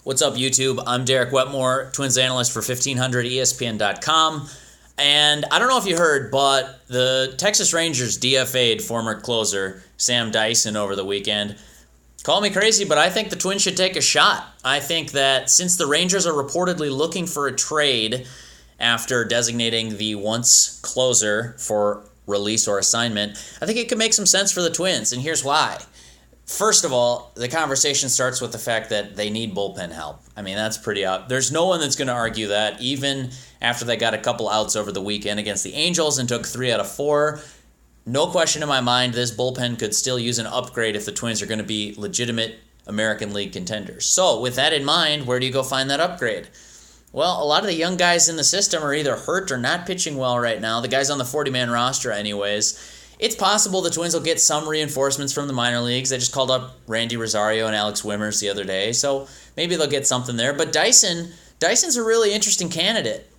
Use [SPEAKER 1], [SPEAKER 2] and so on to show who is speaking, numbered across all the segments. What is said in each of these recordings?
[SPEAKER 1] What's up, YouTube? I'm Derek Wetmore, Twins analyst for 1500ESPN.com. And I don't know if you heard, but the Texas Rangers DFA'd former closer Sam Dyson over the weekend. Call me crazy, but I think the Twins should take a shot. I think that since the Rangers are reportedly looking for a trade after designating the once closer for release or assignment, I think it could make some sense for the Twins, and here's why. First of all, the conversation starts with the fact that they need bullpen help. I mean, that's pretty out. There's no one that's going to argue that, even after they got a couple outs over the weekend against the Angels and took 3 out of 4. No question in my mind, this bullpen could still use an upgrade if the Twins are going to be legitimate American League contenders. So, with that in mind, where do you go find that upgrade? Well, a lot of the young guys in the system are either hurt or not pitching well right now. The guys on the 40-man roster anyways. It's possible the Twins will get some reinforcements from the minor leagues. They just called up Randy Rosario and Alex Wimmers the other day, so maybe they'll get something there. But Dyson's a really interesting candidate.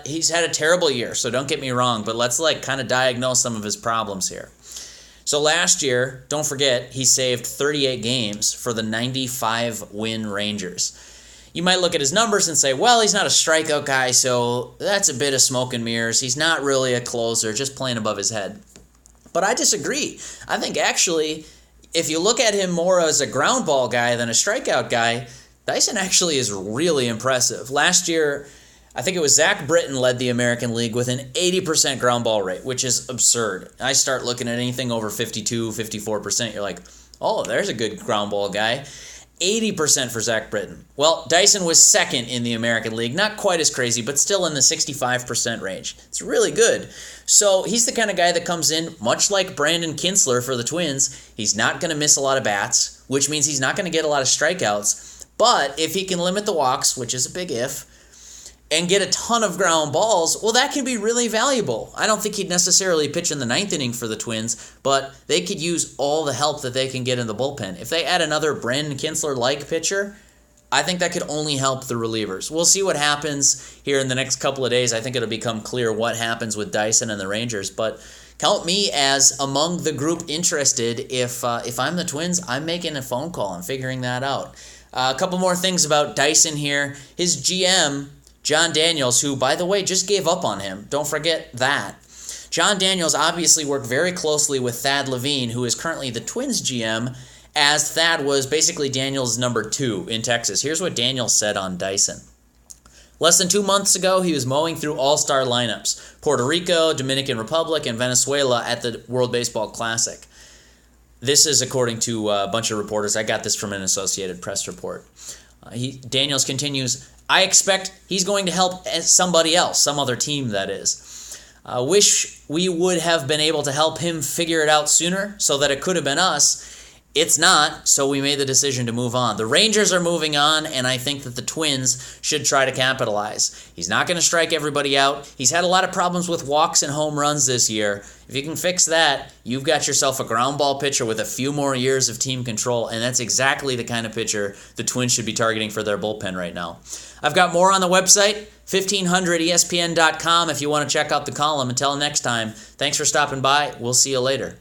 [SPEAKER 1] He's had a terrible year, so don't get me wrong, but let's kind of diagnose some of his problems here. So last year, don't forget, he saved 38 games for the 95-win Rangers. You might look at his numbers and say, well, he's not a strikeout guy, so that's a bit of smoke and mirrors. He's not really a closer, just playing above his head. But I disagree. I think actually, if you look at him more as a ground ball guy than a strikeout guy, Dyson actually is really impressive. Last year, I think it was Zach Britton led the American League with an 80% ground ball rate, which is absurd. I start looking at anything over 52, 54%. You're like, oh, there's a good ground ball guy. 80% for Zach Britton. Well, Dyson was second in the American League. Not quite as crazy, but still in the 65% range. It's really good. So he's the kind of guy that comes in, much like Brandon Kintzler for the Twins. He's not going to miss a lot of bats, which means he's not going to get a lot of strikeouts. But if he can limit the walks, which is a big if, and get a ton of ground balls, well, that can be really valuable. I don't think he'd necessarily pitch in the 9th inning for the Twins, but they could use all the help that they can get in the bullpen. If they add another Brandon Kintzler-like pitcher, I think that could only help the relievers. We'll see what happens here in the next couple of days. I think it'll become clear what happens with Dyson and the Rangers, but count me as among the group interested. If I'm the Twins, I'm making a phone call and figuring that out. A couple more things about Dyson here. His GM, John Daniels, who, by the way, just gave up on him. Don't forget that. John Daniels obviously worked very closely with Thad Levine, who is currently the Twins GM, as Thad was basically Daniels' number 2 in Texas. Here's what Daniels said on Dyson. Less than 2 months ago, he was mowing through all-star lineups, Puerto Rico, Dominican Republic, and Venezuela at the World Baseball Classic. This is according to a bunch of reporters. I got this from an Associated Press report. Daniels continues, I expect he's going to help somebody else, some other team, that is. Wish we would have been able to help him figure it out sooner so that it could have been us. It's not, so we made the decision to move on. The Rangers are moving on, and I think that the Twins should try to capitalize. He's not going to strike everybody out. He's had a lot of problems with walks and home runs this year. If you can fix that, you've got yourself a ground ball pitcher with a few more years of team control, and that's exactly the kind of pitcher the Twins should be targeting for their bullpen right now. I've got more on the website, 1500ESPN.com, if you want to check out the column. Until next time, thanks for stopping by. We'll see you later.